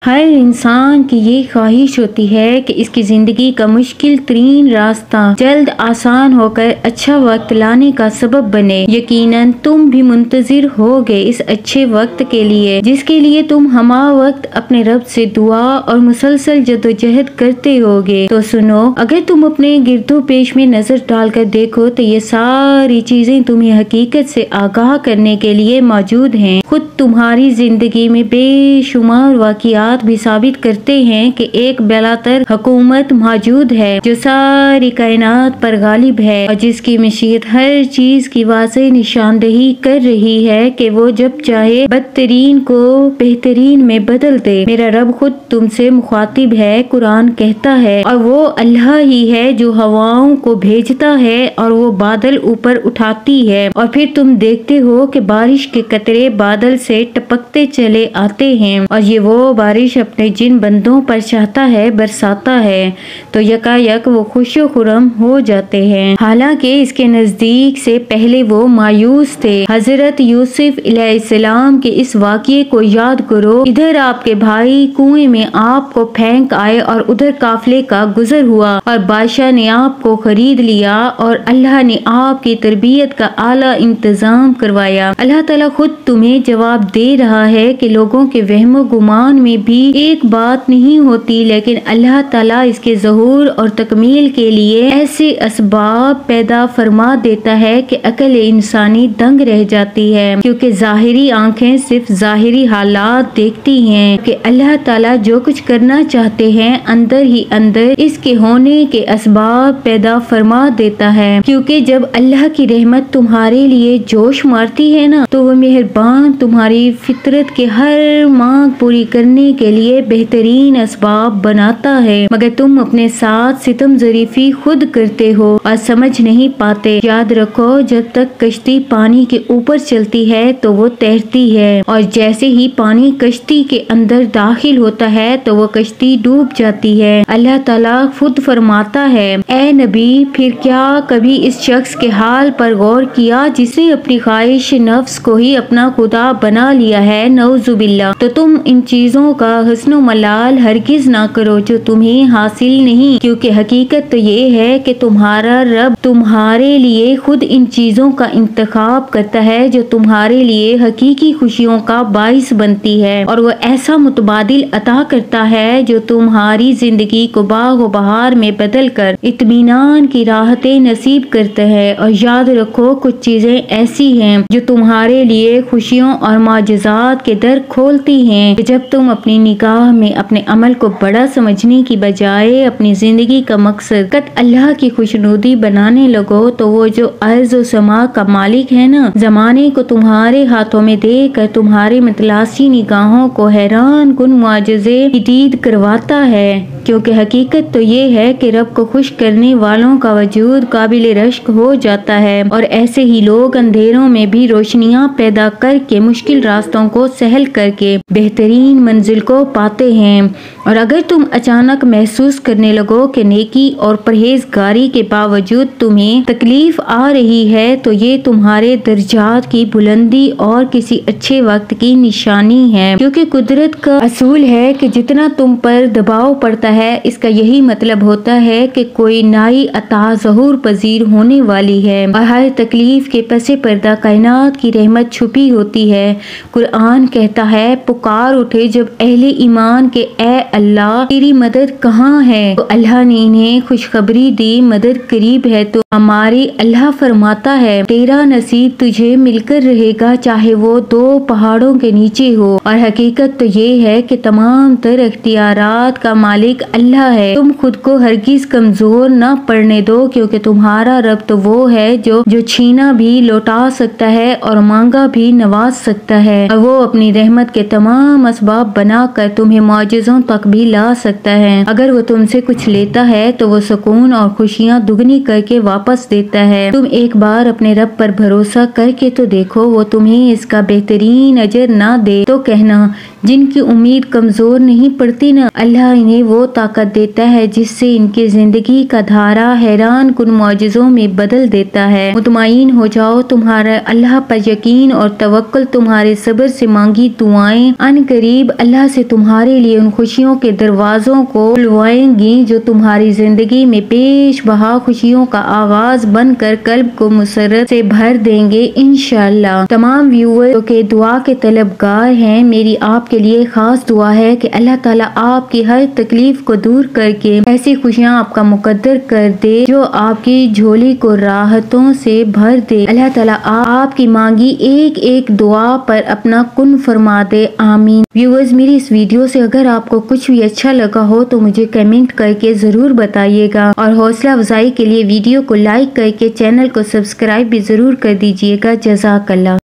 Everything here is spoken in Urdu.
ہر انسان کی یہ خواہش ہوتی ہے کہ اس کی زندگی کا مشکل ترین راستہ جلد آسان ہو کر اچھا وقت لانے کا سبب بنے۔ یقیناً تم بھی منتظر ہوگے اس اچھے وقت کے لیے جس کے لیے تم ہمہ وقت اپنے رب سے دعا اور مسلسل جدوجہد کرتے ہوگے۔ تو سنو، اگر تم اپنے گرد و پیش میں نظر ڈال کر دیکھو تو یہ ساری چیزیں تمہیں حقیقت سے آگاہ کرنے کے لیے موجود ہیں۔ خود تمہاری زندگی میں بے شمار واقعات بھی ثابت کرتے ہیں کہ ایک بالاتر حکومت موجود ہے جو ساری کائنات پر غالب ہے اور جس کی مشیت ہر چیز کی واضح نشاندہی کر رہی ہے کہ وہ جب چاہے بدترین کو بہترین میں بدل دے۔ میرا رب خود تم سے مخاطب ہے، قرآن کہتا ہے، اور وہ اللہ ہی ہے جو ہواؤں کو بھیجتا ہے اور وہ بادل اوپر اٹھاتی ہے اور پھر تم دیکھتے ہو کہ بارش کے قطرے بادل سے ٹپکتے چلے آتے ہیں اور یہ وہ بارش اپنے جن بندوں پر چاہتا ہے برساتا ہے تو یکا یک وہ خوش و خرم ہو جاتے ہیں، حالانکہ اس کے نزدیک سے پہلے وہ مایوس تھے۔ حضرت یوسف علیہ السلام کے اس واقعے کو یاد کرو۔ ادھر آپ کے بھائی کنویں میں آپ کو پھینک آئے اور ادھر قافلے کا گزر ہوا اور بادشاہ نے آپ کو خرید لیا اور اللہ نے آپ کی تربیت کا اعلیٰ انتظام کروایا۔ اللہ تعالیٰ خود تمہیں جواب دے رہا ہے کہ لوگوں کے وہم و گمان میں بھی ایک بات نہیں ہوتی، لیکن اللہ تعالیٰ اس کے ظہور اور تکمیل کے لیے ایسے اسباب پیدا فرما دیتا ہے کہ عقل انسانی دنگ رہ جاتی ہے، کیونکہ ظاہری آنکھیں صرف ظاہری حالات دیکھتی ہیں کہ اللہ تعالیٰ جو کچھ کرنا چاہتے ہیں اندر ہی اندر اس کے ہونے کے اسباب پیدا فرما دیتا ہے۔ کیونکہ جب اللہ کی رحمت تمہارے لیے جوش مارتی ہے نا تو وہ مہربان تمہاری فطرت کے ہر مانگ پوری کرنے کے لیے بہترین اسباب بناتا ہے، مگر تم اپنے ساتھ ستم ظریفی خود کرتے ہو اور سمجھ نہیں پاتے۔ یاد رکھو، جب تک کشتی پانی کے اوپر چلتی ہے تو وہ تیرتی ہے اور جیسے ہی پانی کشتی کے اندر داخل ہوتا ہے تو وہ کشتی ڈوب جاتی ہے۔ اللہ تعالیٰ خود فرماتا ہے، اے نبی، پھر کیا کبھی اس شخص کے حال پر غور کیا جس نے اپنی خواہش نفس کو ہی اپنا خدا بنا لیا ہے؟ نعوذ باللہ۔ تو تم ان چیزوں کا حسن و ملال ہرگز نہ کرو جو تمہیں حاصل نہیں، کیونکہ حقیقت تو یہ ہے کہ تمہارا رب تمہارے لیے خود ان چیزوں کا انتخاب کرتا ہے جو تمہارے لیے حقیقی خوشیوں کا باعث بنتی ہے، اور وہ ایسا متبادل عطا کرتا ہے جو تمہاری زندگی کو باغ و بہار میں بدل کر اطمینان کی راحتیں نصیب کرتا ہے۔ اور یاد رکھو، کچھ چیزیں ایسی ہیں جو تمہارے لیے خوشیوں اور معجزات کے در کھولتی ہیں کہ جب تم اپنی نگاہ میں اپنے عمل کو بڑا سمجھنے کی بجائے اپنی زندگی کا مقصد اللہ کی خوشنودی بنانے لگو تو وہ جو ارض و سما کا مالک ہے نا، زمانے کو تمہارے ہاتھوں میں دے کر تمہارے متلاسی نگاہوں کو حیران کن معجزے کی دید کرواتا ہے، کیونکہ حقیقت تو یہ ہے کہ رب کو خوش کرنے والوں کا وجود قابل رشک ہو جاتا ہے، اور ایسے ہی لوگ اندھیروں میں بھی روشنیاں پیدا کر کے مشکل راستوں کو سہل کر کے بہترین منزل کو پاتے ہیں۔ اور اگر تم اچانک محسوس کرنے لگو کہ نیکی اور پرہیزگاری کے باوجود تمہیں تکلیف آ رہی ہے تو یہ تمہارے درجات کی بلندی اور کسی اچھے وقت کی نشانی ہے، کیونکہ قدرت کا اصول ہے کہ جتنا تم پر دباؤ پڑتا ہے اس کا یہی مطلب ہوتا ہے کہ کوئی نئی عطا ظہور پذیر ہونے والی ہے، اور ہر تکلیف کے پس پردہ کائنات کی رحمت چھپی ہوتی ہے۔ قرآن کہتا ہے، پکار اٹھے جب اہل ایمان کے اے اللہ تیری مدد کہاں ہے؟ تو اللہ نے انہیں خوشخبری دی، مدد قریب ہے تو ہماری۔ اللہ فرماتا ہے، تیرا نصیب تجھے مل کر رہے گا چاہے وہ 2 پہاڑوں کے نیچے ہو، اور حقیقت تو یہ ہے کہ تمام تر اختیارات کا مالک اللہ ہے۔ تم خود کو ہرگز کمزور نہ پڑنے دو، کیونکہ تمہارا رب تو وہ ہے جو چھینا بھی لوٹا سکتا ہے اور مانگا بھی نواز سکتا ہے، اور وہ اپنی رحمت کے تمام اسباب بنا کر تمہیں معجزوں تک بھی لا سکتا ہے۔ اگر وہ تم سے کچھ لیتا ہے تو وہ سکون اور خوشیاں دگنی کر کے واپس دیتا ہے۔ تم ایک بار اپنے رب پر بھروسہ کر کے تو دیکھو، وہ تمہیں اس کا بہترین اجر نہ دے تو کہنا جن کی امید کمزور نہیں پڑتی نا، اللہ انہیں وہ طاقت دیتا ہے جس سے ان کی زندگی کا دھارا حیران کن معجزوں میں بدل دیتا ہے۔ مطمئن ہو جاؤ، تمہارا اللہ پر یقین اور توکل تمہارے صبر سے مانگی دعائیں ان قریب اللہ سے تمہارے لیے ان خوشیوں کے دروازوں کو کھلوائیں گی جو تمہاری زندگی میں پیش بہا خوشیوں کا آغاز بن کر قلب کو مسرت سے بھر دیں گے انشاءاللہ۔ تمام ویور کے دعا کے طلبگار ہیں، میری آپ کے لیے خاص دعا ہے کہ اللہ تعالیٰ آپ کی ہر تکلیف کو دور کر کے ایسی خوشیاں آپ کا مقدر کر دے جو آپ کی جھولی کو راحتوں سے بھر دے۔ اللہ تعالیٰ آپ کی مانگی ایک ایک دعا پر اپنا کن فرما دے، آمین۔ ویورز، میری اس ویڈیو سے اگر آپ کو کچھ بھی اچھا لگا ہو تو مجھے کمنٹ کر کے ضرور بتائیے گا، اور حوصلہ افزائی کے لیے ویڈیو کو لائک کر کے چینل کو سبسکرائب بھی ضرور کر دیجیے گا۔ جزاک اللہ۔